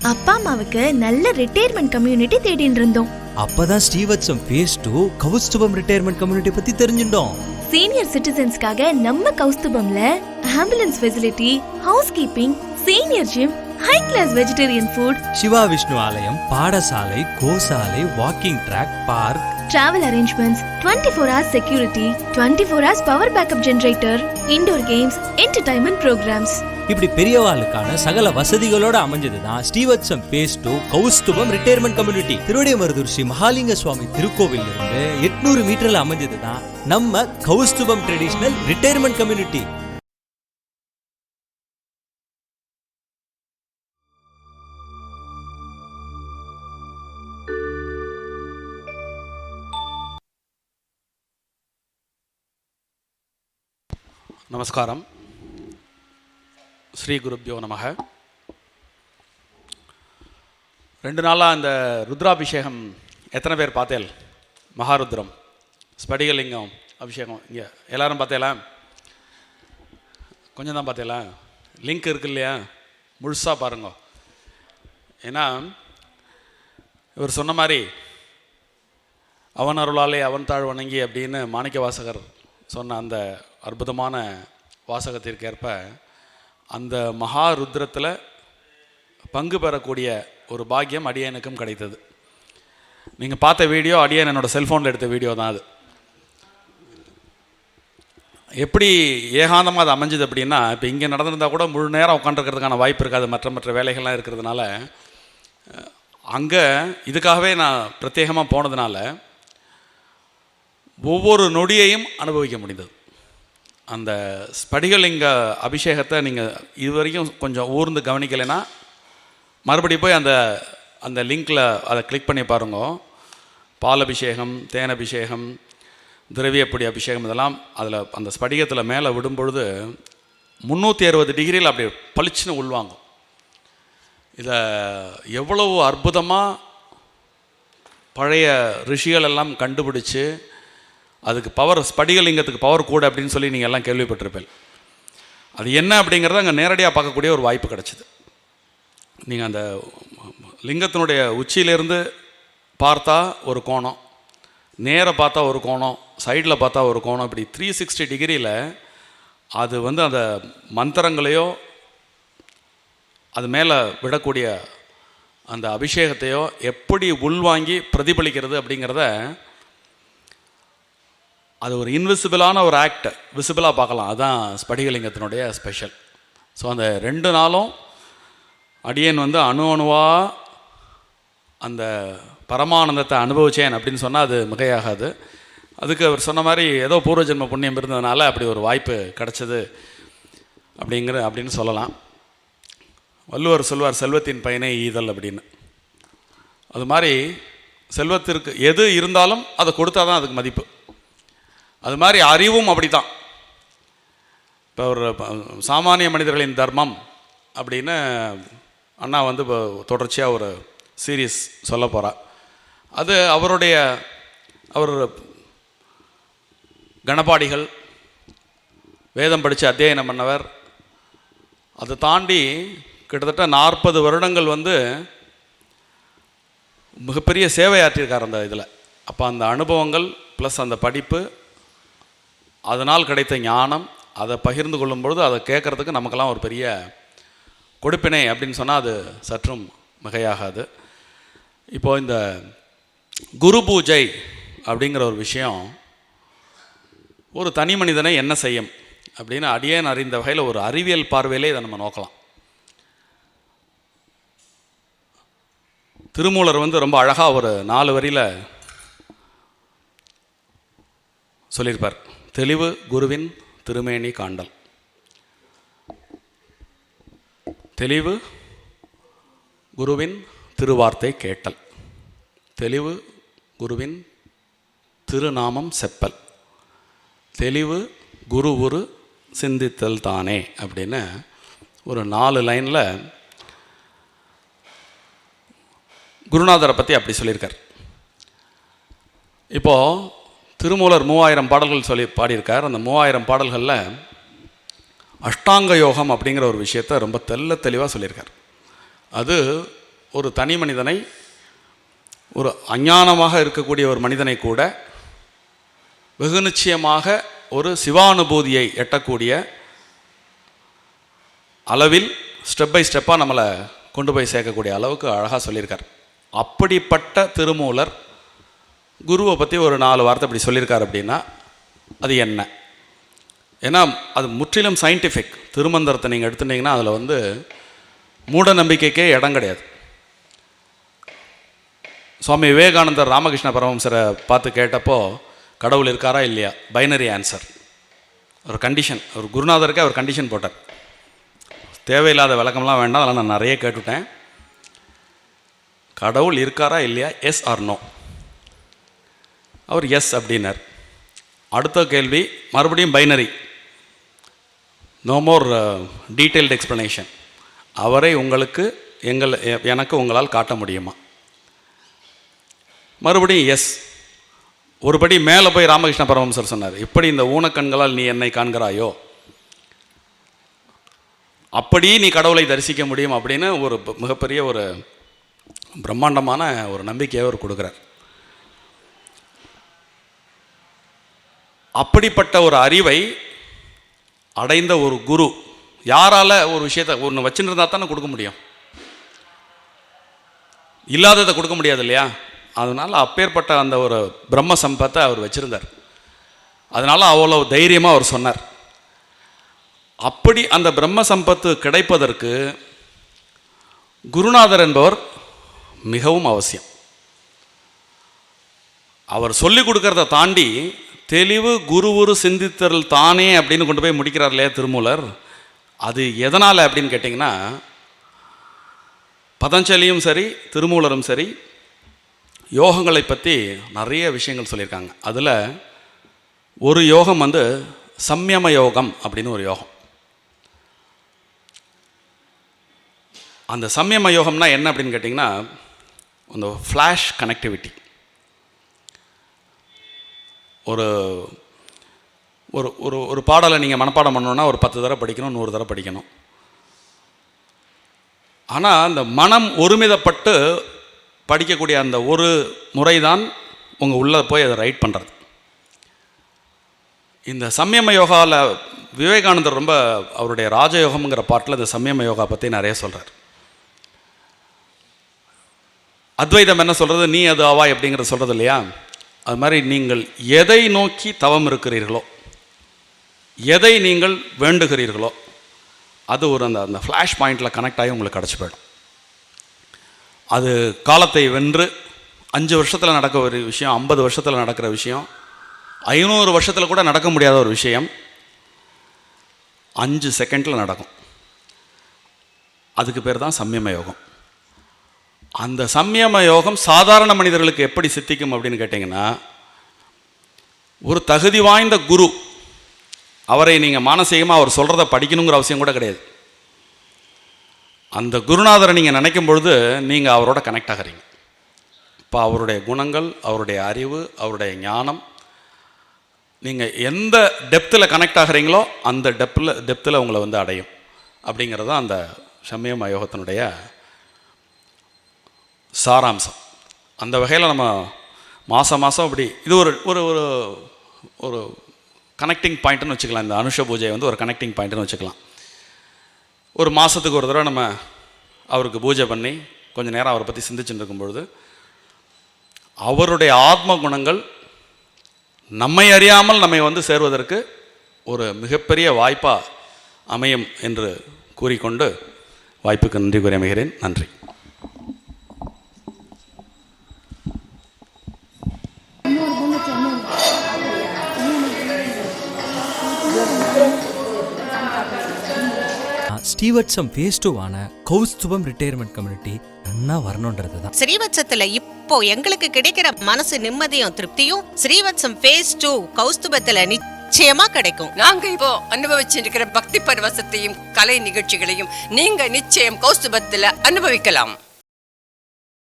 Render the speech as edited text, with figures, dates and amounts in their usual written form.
அப்பா அம்மாவுக்கு நல்ல ரிட்டையர்மெண்ட் கம்யூனிட்டி தேடிட்டு இருந்தோம். அப்பதான் Srivatsam phase 2 Kaustubham retirement community பத்தி தெரிஞ்சிட்டோம். சீனியர் சிட்டிசன்ஸ்க்காக நம்ம கௌஸ்துபம்ல ambulance facility, housekeeping, senior gym, high class vegetarian food, Shiva Vishnu ஆலயம், பாடசாலை, கோசாலை, walking track, park, travel arrangements, 24 hours security, 24 hours power backup generator, indoor games, entertainment programs. இப்படி பெரியவாளுக்கான சகல வசதிகளோட அமைஞ்சதுதான் Srivatsam phase 2 Kaustubham retirement community. Thiruvidaimarudur Sri Mahalinga Swami திருக்கோவில் இருந்து 800 மீட்டர்ல அமைஞ்சதுதான் நம்ம கௌஸ்துபம் ட்ரெடிஷனல் ரிட்டையர்மெண்ட் கம்யூனிட்டி. நமஸ்காரம். ஸ்ரீ குருப்யோ நமக. 2 நாளாக இந்த ருத்ராபிஷேகம் எத்தனை பேர் பார்த்தேல்? மகாருத்ரம் ஸ்படிகலிங்கம் அபிஷேகம் இங்கே எல்லோரும் பார்த்தேலா? கொஞ்சம் தான் பார்த்தேலா? லிங்க் இருக்கு இல்லையா? முழுசாக பாருங்க. ஏன்னா இவர் சொன்ன மாதிரி அவன் அருளாலே அவன் தாழ் வணங்கி அப்படின்னு மாணிக்க வாசகர் சொன்ன அந்த அற்புதமான வாசகத்திற்கேற்ப அந்த மகாருத்ரத்தில் பங்கு பெறக்கூடிய ஒரு பாக்கியம் அடியனுக்கும் கிடைத்தது. நீங்கள் பார்த்த வீடியோ அடியன் என்னோடய செல்ஃபோனில் எடுத்த வீடியோ தான். அது எப்படி ஏகாந்தமாக அது அமைஞ்சது அப்படின்னா, இப்போ இங்கே நடந்திருந்தால் கூட முழு நேரம் உட்காந்துருக்கிறதுக்கான வாய்ப்பு இருக்காது, மற்ற வேலைகள்லாம் இருக்கிறதுனால. அங்கே இதுக்காகவே நான் பிரத்யேகமாக போனதுனால ஒவ்வொரு நொடியையும் அனுபவிக்க முடிந்தது. அந்த ஸ்படிகலிங்க அபிஷேகத்தை நீங்கள் இதுவரைக்கும் கொஞ்சம் ஊர்ந்து கவனிக்கலைன்னா மறுபடியும் போய் அந்த லிங்கில் அதை கிளிக் பண்ணி பாருங்க. பால் அபிஷேகம், தேன் அபிஷேகம், திரவியப்பொடி அபிஷேகம், இதெல்லாம் அதில் அந்த ஸ்படிகத்தில் மேலே விடும்பொழுது 360 டிகிரியில் அப்படி பளிச்சுன்னு உள்வாங்கும். இதை எவ்வளவு அற்புதமாக பழைய ரிஷிகள் எல்லாம் கண்டுபிடிச்சு அதுக்கு பவர், ஸ்படிகலிங்கத்துக்கு பவர் கூட அப்படின்னு சொல்லி நீங்கள் எல்லாம் கேள்விப்பட்டிருப்பேன். அது என்ன அப்படிங்கிறத அங்கே நேரடியாக பார்க்கக்கூடிய ஒரு வாய்ப்பு கிடச்சிது. நீங்கள் அந்த லிங்கத்தினுடைய உச்சியிலேருந்து பார்த்தா ஒரு கோணம், நேராக பார்த்தா ஒரு கோணம், சைடில் பார்த்தா ஒரு கோணம், இப்படி 360 டிகிரியில் அது அந்த மந்திரங்களையோ அது மேலே விடக்கூடிய அந்த அபிஷேகத்தையோ எப்படி உள்வாங்கி பிரதிபலிக்கிறது அப்படிங்கிறத, அது ஒரு இன்விசிபிளான ஒரு ஆக்ட் விசிபிளாக பார்க்கலாம். அதுதான் ஸ்படிகலிங்கத்தினுடைய ஸ்பெஷல். ஸோ அந்த 2 நாளும் அடியன் அணுவாக அந்த பரமானந்தத்தை அனுபவித்தேன் அப்படின்னு சொன்னால் அது மிகையாகாது. அதுக்கு அவர் சொன்ன மாதிரி ஏதோ பூர்வஜென்ம புண்ணியம் இருந்ததுனால அப்படி ஒரு வாய்ப்பு கிடச்சிது அப்படின்னு சொல்லலாம். வள்ளுவர் சொல்வார், செல்வத்தின் பயனை ஈதல் அப்படின்னு. அது மாதிரி செல்வத்திற்கு எது இருந்தாலும் அதை கொடுத்தா தான் அதுக்கு மதிப்பு. அது மாதிரி அறிவும் அப்படி தான். இப்போ ஒரு சாமானிய மனிதர்களின் தர்மம் அப்படின்னு அண்ணா இப்போ தொடர்ச்சியாக ஒரு சீரீஸ் சொல்ல போகிறார். அது அவர் கணபாடிகள், வேதம் படித்து அத்தியாயனம் பண்ணவர். அதை தாண்டி கிட்டத்தட்ட 40 வருடங்கள் மிகப்பெரிய சேவையாற்றியிருக்கார் அந்த இதில். அப்போ அந்த அனுபவங்கள் ப்ளஸ் அந்த படிப்பு, அதனால் கிடைத்த ஞானம், அதை பகிர்ந்து கொள்ளும்பொழுது அதை கேட்குறதுக்கு நமக்கெல்லாம் ஒரு பெரிய கொடுப்பினை அப்படின்னு சொன்னால் அது சற்றும் மிகையாகாது. இப்போது இந்த குரு பூஜை அப்படிங்கிற ஒரு விஷயம் ஒரு தனி மனிதனை என்ன செய்யும் அப்படின்னு அடியேன் அறிந்த வகையில் ஒரு அறிவியல் பார்வையிலே இதை நம்ம நோக்கலாம். திருமூலர் ரொம்ப அழகாக ஒரு 4 வரியில் சொல்லியிருப்பார். தெளிவு குருவின் திருமேனி காண்டல். தெளிவு குருவின் திருவார்த்தை கேட்டல். தெளிவு குருவின் திருநாமம் செப்பல். தெளிவு குரு உரு சிந்தித்தல் தானே அப்படின்னு ஒரு 4 லைனில் குருநாதரை பற்றி அப்படி சொல்லியிருக்கார். இப்போது திருமூலர் 3000 பாடல்கள் சொல்லி பாடியிருக்கார். அந்த 3000 பாடல்களில் அஷ்டாங்க யோகம் அப்படிங்கிற ஒரு விஷயத்தை ரொம்ப தெளிவாக சொல்லியிருக்கார். அது ஒரு தனி மனிதனை, ஒரு அஞ்ஞானமாக இருக்கக்கூடிய ஒரு மனிதனை கூட வெகு நிச்சயமாக ஒரு சிவானுபூதியை எட்டக்கூடிய அளவில் ஸ்டெப் பை ஸ்டெப்பாக நம்மளை கொண்டு போய் சேர்க்கக்கூடிய அளவுக்கு அழகாக சொல்லியிருக்கார். அப்படிப்பட்ட திருமூலர் குருவை பற்றி ஒரு 4 வார்த்தை இப்படி சொல்லியிருக்கார் அப்படின்னா அது என்ன? ஏன்னா அது முற்றிலும் சயின்டிஃபிக். திருமந்திரத்தை நீங்கள் எடுத்துட்டிங்கன்னா அதில் மூட நம்பிக்கைக்கே இடம் கிடையாது. சுவாமி விவேகானந்தர் ராமகிருஷ்ண பரமஹம்சரை பார்த்து கேட்டப்போ கடவுள் இருக்காரா இல்லையா, பைனரி ஆன்சர். ஒரு கண்டிஷன், ஒரு குருநாதருக்கு அவர் கண்டிஷன் போட்டார். தேவையில்லாத விளக்கம்லாம் வேண்டாம், அதெல்லாம் நான் நிறைய கேட்டுவிட்டேன். கடவுள் இருக்காரா இல்லையா, எஸ் ஆர் நோ. அவர் எஸ் அப்படின்னார். அடுத்த கேள்வி மறுபடியும் binary, no more detailed explanation. அவரை உங்களுக்கு எனக்கு உங்களால் காட்ட முடியுமா? மறுபடியும் எஸ். ஒருபடி மேலே போய் ராமகிருஷ்ண பரமஹம்சர் சொன்னார், இப்படி இந்த ஊனக்கண்களால் நீ என்னை காண்கிறாயோ அப்படி நீ கடவுளை தரிசிக்க முடியும் அப்படின்னு ஒரு மிகப்பெரிய ஒரு பிரம்மாண்டமான ஒரு நம்பிக்கையை அவர் கொடுக்குறார். அப்படிப்பட்ட ஒரு அறிவை அடைந்த ஒரு குரு யாரால ஒரு விஷயத்தை ஒன்று வச்சுட்டு இருந்தால் தானே கொடுக்க முடியும், இல்லாததை கொடுக்க முடியாது இல்லையா? அதனால் அப்பேற்பட்ட அந்த ஒரு பிரம்ம சம்பத்தை அவர் வச்சுருந்தார். அதனால் அவ்வளோ தைரியமாக அவர் சொன்னார். அப்படி அந்த பிரம்ம சம்பத்து கிடைப்பதற்கு குருநாதர் என்பவர் மிகவும் அவசியம். அவர் சொல்லிக் கொடுக்கறத தாண்டி தெளிவு குருவுரு சிந்தித்தல் தானே அப்படின்னு கொண்டு போய் முடிக்கிறார் இல்லையா திருமூலர். அது எதனால் அப்படின்னு கேட்டிங்கன்னா, பதஞ்சலியும் சரி திருமூலரும் சரி யோகங்களை பற்றி நிறைய விஷயங்கள் சொல்லியிருக்காங்க. அதில் ஒரு யோகம் சம்யம யோகம் அப்படின்னு ஒரு யோகம். அந்த சம்யம யோகம்னா என்ன அப்படின்னு கேட்டிங்கன்னா, அந்த ஃப்ளாஷ் கனெக்டிவிட்டி. ஒரு ஒரு ஒரு ஒரு பாடலை நீங்கள் மனப்பாடம் பண்ணணுன்னா ஒரு 10 தடவை படிக்கணும், 100 தடவை படிக்கணும். ஆனால் அந்த மனம் ஒருமிதப்பட்டு படிக்கக்கூடிய அந்த ஒரு முறை தான் உங்கள் உள்ளே போய் அதை ரைட் பண்ணுறது. இந்த சம்யம யோகாவில் விவேகானந்தர் ரொம்ப அவருடைய ராஜயோகம்ங்கிற பாட்டில் இந்த சம்யம யோகா பற்றி நிறைய சொல்கிறார். அத்வைதம் என்ன சொல்கிறது, நீ அது ஆவாய் அப்படிங்கிறத சொல்கிறது இல்லையா? அது மாதிரி நீங்கள் எதை நோக்கி தவம் இருக்கிறீர்களோ, எதை நீங்கள் வேண்டுகிறீர்களோ அது ஒரு அந்த ஃப்ளாஷ் பாயிண்டில் கனெக்ட் ஆகி உங்களுக்கு கிடச்சி போயிடும். அது காலத்தை வென்று 5 வருஷத்தில் நடக்க ஒரு விஷயம், 50 வருஷத்தில் நடக்கிற விஷயம், 500 வருஷத்தில் கூட நடக்க முடியாத ஒரு விஷயம் 5 செகண்டில் நடக்கும். அதுக்கு பேர் தான் சம்யம யோகம். அந்த சம்யம யோகம் சாதாரண மனிதர்களுக்கு எப்படி சித்திக்கும் அப்படின்னு கேட்டிங்கன்னா, ஒரு தகுதி வாய்ந்த குரு, அவரை நீங்கள் மானசீகமாக அவர் சொல்கிறத படிக்கணுங்கிற அவசியம் கூட கிடையாது. அந்த குருநாதரை நீங்கள் நினைக்கும் பொழுது நீங்கள் அவரோட கனெக்ட் ஆகிறீங்க. இப்போ அவருடைய குணங்கள், அவருடைய அறிவு, அவருடைய ஞானம், நீங்கள் எந்த டெப்த்தில் கனெக்ட் ஆகிறீங்களோ அந்த டெப்த்தில் உங்களை அடையும். அப்படிங்கிறது தான் அந்த சம்யம யோகத்தினுடைய சாராம்சம். அந்த வகையில் நம்ம மாதம் இப்படி இது ஒரு ஒரு ஒரு ஒரு கனெக்டிங் பாயிண்ட்டுன்னு வச்சுக்கலாம். இந்த அனுஷ பூஜை ஒரு கனெக்டிங் பாயிண்ட்டுன்னு வச்சுக்கலாம். ஒரு மாதத்துக்கு ஒரு தடவை நம்ம அவருக்கு பூஜை பண்ணி கொஞ்சம் நேரம் அவரை பற்றி சிந்திச்சுட்டு இருக்கும்பொழுது அவருடைய ஆத்ம குணங்கள் நம்மை அறியாமல் நம்மை சேர்வதற்கு ஒரு மிகப்பெரிய வாய்ப்பாக அமையும் என்று கூறிக்கொண்டு வாய்ப்புக்கு நன்றி கூறி அமைகிறேன். நன்றி. ஸ்ரீவத்சம் phase 2 கௌஸ்துபம் ரிட்டையர்மெண்ட் கம்யூனிட்டி நன்னா வரணுன்றது தான். ஸ்ரீவத்சத்துல இப்போ எங்களுக்கு கிடைக்கிற மனசு நிம்மதியும் திருப்தியும் ஸ்ரீவத்சம் phase 2 கௌஸ்துபத்துல நிச்சயமா கிடைக்கும். நாங்க இப்போ அனுபவிச்சிருக்கிற பக்தி பரவசத்தையும் கலை நிகழ்ச்சிகளையும் நீங்க நிச்சயம் கௌஸ்துபத்துல அனுபவிக்கலாம்.